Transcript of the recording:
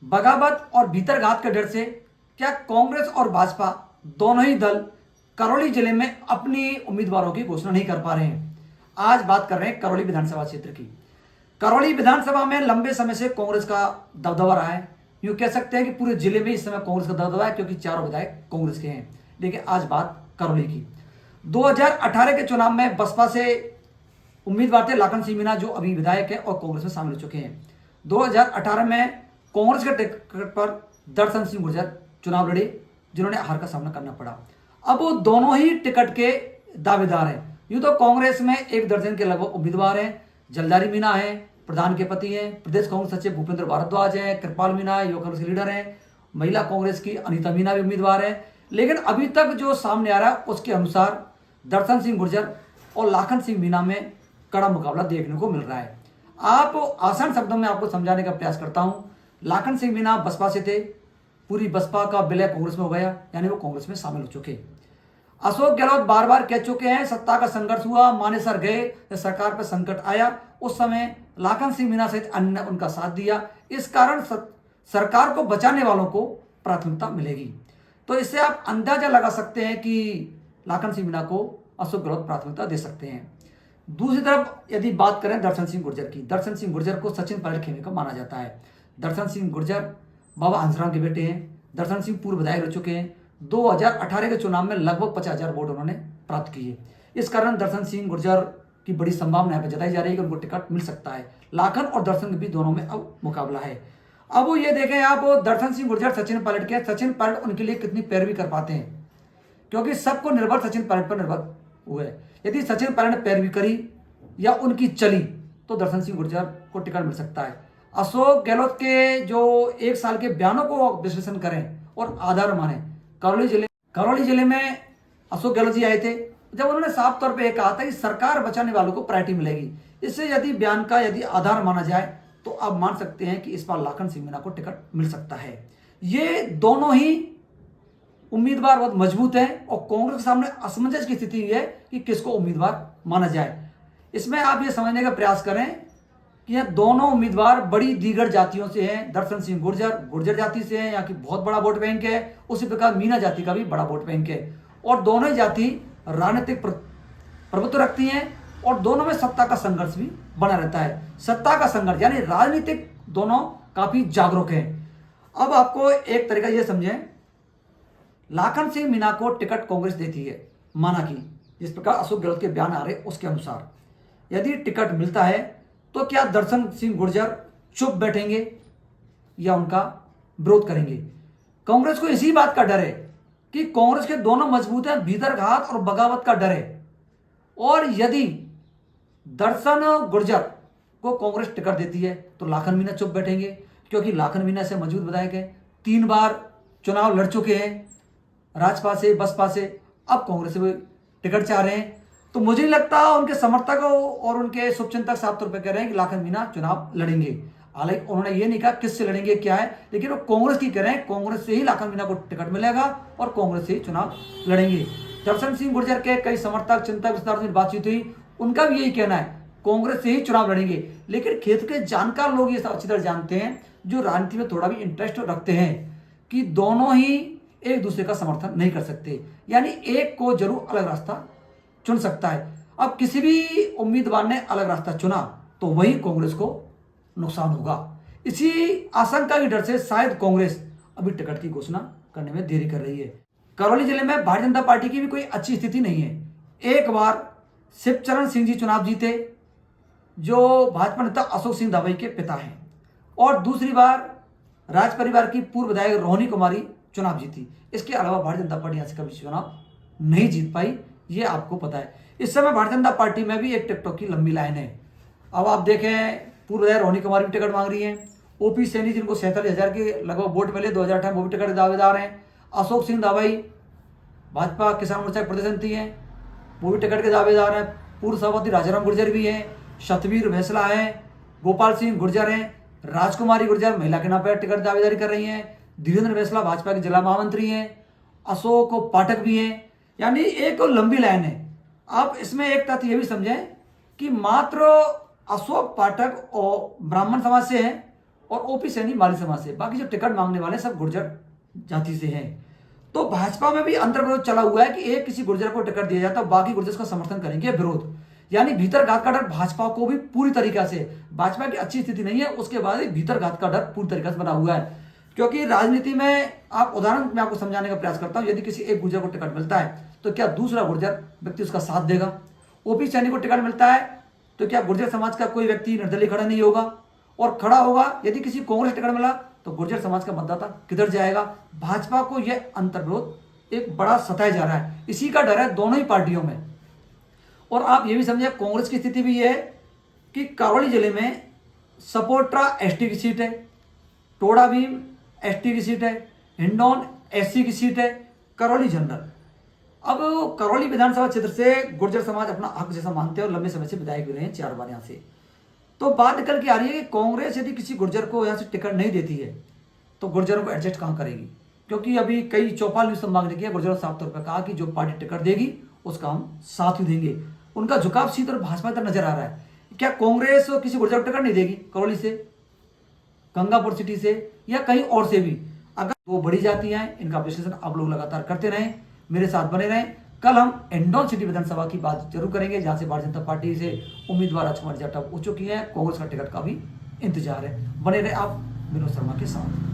बगावत और भीतरघात के डर से क्या कांग्रेस और भाजपा दोनों ही दल करौली जिले में अपनी उम्मीदवारों की घोषणा नहीं कर पा रहे हैं। आज बात कर रहे हैं करौली विधानसभा क्षेत्र की। करौली विधानसभा में लंबे समय से कांग्रेस का दबदबा रहा है। यूं कह सकते हैं कि पूरे जिले में इस समय कांग्रेस का दबदबा है, क्योंकि चारों विधायक कांग्रेस के हैं। लेकिन आज बात करौली की। 2018 के चुनाव में बसपा से उम्मीदवार थे लाखन सिंह मीणा, जो अभी विधायक है और कांग्रेस में शामिल हो चुके हैं। 2018 में कांग्रेस के टिकट पर दर्शन सिंह गुर्जर चुनाव लड़े, जिन्होंने हार का सामना करना पड़ा। अब वो दोनों ही टिकट के दावेदार हैं। यूं तो कांग्रेस में एक दर्जन के लगभग उम्मीदवार हैं। जलदारी मीणा है, प्रधान के पति हैं, प्रदेश कांग्रेस सचिव भूपेंद्र भारद्वाज हैं, कृपाल मीणा युवा कांग्रेस के लीडर हैं, महिला कांग्रेस की अनीता मीणा भी उम्मीदवार है। लेकिन अभी तक जो सामने आ रहा है उसके अनुसार दर्शन सिंह गुर्जर और लाखन सिंह मीणा में कड़ा मुकाबला देखने को मिल रहा है। आप आसान शब्दों में आपको समझाने का प्रयास करता हूं। लाखन सिंह मीणा बसपा से थे, पूरी बसपा का विलय कांग्रेस में हो गया, यानी वो कांग्रेस में शामिल हो चुके। अशोक गहलोत बार बार कह चुके हैं, सत्ता का संघर्ष हुआ, मानेसर गए, जब सरकार पर संकट आया उस समय लाखन सिंह मीणा सहित अन्य ने उनका साथ दिया। इस कारण सरकार को बचाने वालों को प्राथमिकता मिलेगी। तो इससे आप अंदाजा लगा सकते हैं कि लाखन सिंह मीणा को अशोक गहलोत प्राथमिकता दे सकते हैं। दूसरी तरफ यदि बात करें दर्शन सिंह गुर्जर की, दर्शन सिंह गुर्जर को सचिन पायलट खेलने का माना जाता है। दर्शन सिंह गुर्जर बाबा हंसराम के बेटे हैं। दर्शन सिंह पूर्व विधायक रह चुके हैं। 2018 के चुनाव में लगभग 50,000 वोट उन्होंने प्राप्त किए। इस कारण दर्शन सिंह गुर्जर की बड़ी संभावना है, जताई जा रही है कि उनको टिकट मिल सकता है। लाखन और दर्शन के बीच दोनों में अब मुकाबला है। अब वो ये देखें आप, दर्शन सिंह गुर्जर सचिन पायलट के, सचिन पायलट उनके लिए कितनी पैरवी कर पाते हैं, क्योंकि सबको निर्भर सचिन पायलट पर निर्भर हुए। यदि सचिन पायलट ने पैरवी करी या उनकी चली तो दर्शन सिंह गुर्जर को टिकट मिल सकता है। अशोक गहलोत के जो एक साल के बयानों को विश्लेषण करें और आधार माने, करौली जिले में अशोक गहलोत जी आए थे, जब उन्होंने साफ तौर पे कहा था कि सरकार बचाने वालों को प्रायोरिटी मिलेगी। इससे यदि बयान का यदि आधार माना जाए तो आप मान सकते हैं कि इस बार लाखन सिंह मीणा को टिकट मिल सकता है। ये दोनों ही उम्मीदवार बहुत मजबूत हैं और कांग्रेस के सामने असमंजस की स्थिति है कि किसको उम्मीदवार माना जाए। इसमें आप ये समझने का प्रयास करें कि यह दोनों उम्मीदवार बड़ी दीगर जातियों से हैं। दर्शन सिंह गुर्जर जाति से हैं, यहाँ की बहुत बड़ा वोट बैंक है। उसी प्रकार मीणा जाति का भी बड़ा वोट बैंक है और दोनों ही जाति राजनीतिक प्रभुत्व रखती हैं और दोनों में सत्ता का संघर्ष भी बना रहता है। सत्ता का संघर्ष यानी राजनीतिक दोनों काफी जागरूक हैं। अब आपको एक तरीका यह समझें, लाखन सिंह मीणा को टिकट कांग्रेस देती है, माना कि जिस प्रकार अशोक गहलोत के बयान आ रहे उसके अनुसार यदि टिकट मिलता है तो क्या दर्शन सिंह गुर्जर चुप बैठेंगे या उनका विरोध करेंगे? कांग्रेस को इसी बात का डर है कि कांग्रेस के दोनों मजबूत हैं, भीतरघात और बगावत का डर है। और यदि दर्शन गुर्जर को कांग्रेस टिकट देती है तो लाखन मीणा चुप बैठेंगे, क्योंकि लाखन मीणा से मजबूत विधायक है, 3 बार चुनाव लड़ चुके हैं, राजपा से बसपा से, अब कांग्रेस से टिकट चाह रहे हैं। तो मुझे नहीं लगता उनके समर्थक और उनके शुभचिंतक साफ तौर पर कह रहे हैं कि लाखन मीणा चुनाव लड़ेंगे। हालांकि उन्होंने ये नहीं कहा किससे लड़ेंगे क्या है, लेकिन वो कांग्रेस की कह रहे हैं, कांग्रेस से ही लाखन मीणा को टिकट मिलेगा और कांग्रेस से ही चुनाव लड़ेंगे। दर्शन सिंह गुर्जर के कई समर्थक चिंतक विस्तार से बातचीत हुई, उनका भी यही कहना है कांग्रेस से ही चुनाव लड़ेंगे। लेकिन क्षेत्र के जानकार लोग ये अच्छी तरह जानते हैं, जो राजनीति में थोड़ा भी इंटरेस्ट रखते हैं, कि दोनों ही एक दूसरे का समर्थन नहीं कर सकते, यानी एक को जरूर अलग रास्ता चुन सकता है। अब किसी भी उम्मीदवार ने अलग रास्ता चुना तो वही कांग्रेस को नुकसान होगा। इसी आशंका के डर से शायद कांग्रेस अभी टिकट की घोषणा करने में देरी कर रही है। करौली जिले में भारतीय जनता पार्टी की भी कोई अच्छी स्थिति नहीं है। एक बार शिवचरण सिंह जी चुनाव जीते, जो भाजपा नेता अशोक सिंह दावई के पिता हैं, और दूसरी बार राज परिवार की पूर्व विधायक रोहिणी कुमारी चुनाव जीती। इसके अलावा भारतीय जनता पार्टी यहाँ से कभी चुनाव नहीं जीत पाई, ये आपको पता है। इस समय भारतीय जनता पार्टी में भी एक टिकटों की लंबी लाइन है। अब आप देखें, पूर्व विधायक रोहिणी कुमारी भी टिकट मांग रही हैं। ओपी सैनी जिनको 47,000 के लगभग वोट मिले 2018 वो भी टिकट के दावेदार हैं। अशोक सिंह दावई भाजपा किसान मोर्चा के प्रदेश मंत्री हैं, वो भी टिकट के दावेदार हैं। पूर्व सभापति राजाराम गुर्जर भी हैं, सतवीर भैंसला हैं, गोपाल सिंह गुर्जर हैं, राजकुमारी गुर्जर महिला के नाम पर टिकट दावेदारी कर रही हैं, धीरेन्द्र भैंसला भाजपा के जिला महामंत्री हैं, अशोक पाठक भी हैं, यानी एक लंबी लाइन है। आप इसमें एक तथ्य यह भी समझें कि मात्र अशोक पाठक और ब्राह्मण समाज से हैं और ओपी सैनी माली समाज से, बाकी जो टिकट मांगने वाले सब गुर्जर जाति से हैं। तो भाजपा में भी अंतर्विरोध चला हुआ है कि एक किसी गुर्जर को टिकट दिया जाता है, बाकी गुर्जर का समर्थन करेंगे विरोध, यानी भीतर घात का डर भाजपा को भी पूरी तरीके से, भाजपा की अच्छी स्थिति नहीं है उसके बाद भीतर घात का डर पूरी तरीके से बना हुआ है। क्योंकि राजनीति में आप उदाहरण मैं आपको समझाने का प्रयास करता हूं, यदि किसी एक गुर्जर को टिकट मिलता है तो क्या दूसरा गुर्जर व्यक्ति उसका साथ देगा? ओपी सैनी को टिकट मिलता है तो क्या गुर्जर समाज का कोई व्यक्ति निर्दलीय खड़ा नहीं होगा? और खड़ा होगा यदि किसी कांग्रेस टिकट मिला तो गुर्जर समाज का मतदाता किधर जाएगा? भाजपा को यह अंतर्विरोध एक बड़ा सताया जा रहा है, इसी का डर है दोनों ही पार्टियों में। और आप ये भी समझिए कांग्रेस की स्थिति भी है कि करौली जिले में सपोट्रा एसटी की सीट है, टोड़ा भीम एसटी की सीट है, हिंडौन एससी की सीट है, करौली जनरल। अब करौली विधानसभा क्षेत्र से गुर्जर समाज अपना हक जैसा मानते हैं और लंबे समय से विधायक भी रहे हैं 4 बार यहाँ से। तो बात निकल के आ रही है कि कांग्रेस यदि किसी गुर्जर को यहाँ से टिकट नहीं देती है तो गुर्जरों को एडजस्ट कहाँ करेगी? क्योंकि अभी कई चौपाल न्यूज संभाग ने किया, गुर्जरों ने साफ तौर पर कहा कि जो पार्टी टिकट देगी उसका हम साथ ही देंगे। उनका झुकाव सीधे और भाजपा की तरफ नजर आ रहा है। क्या कांग्रेस किसी गुर्जर को टिकट नहीं देगी करौली से, गंगापुर सिटी से या कहीं और से भी? अगर वो बड़ी जातियां हैं, इनका विश्लेषण आप लोग लगातार करते रहें, मेरे साथ बने रहें। कल हम हिंडौन सिटी विधानसभा की बात जरूर करेंगे, जहां से भारतीय जनता पार्टी से उम्मीदवार राजकुमार जाटव हो चुकी है, कांग्रेस का टिकट का भी इंतजार है। बने रहे आप विनोद शर्मा के साथ।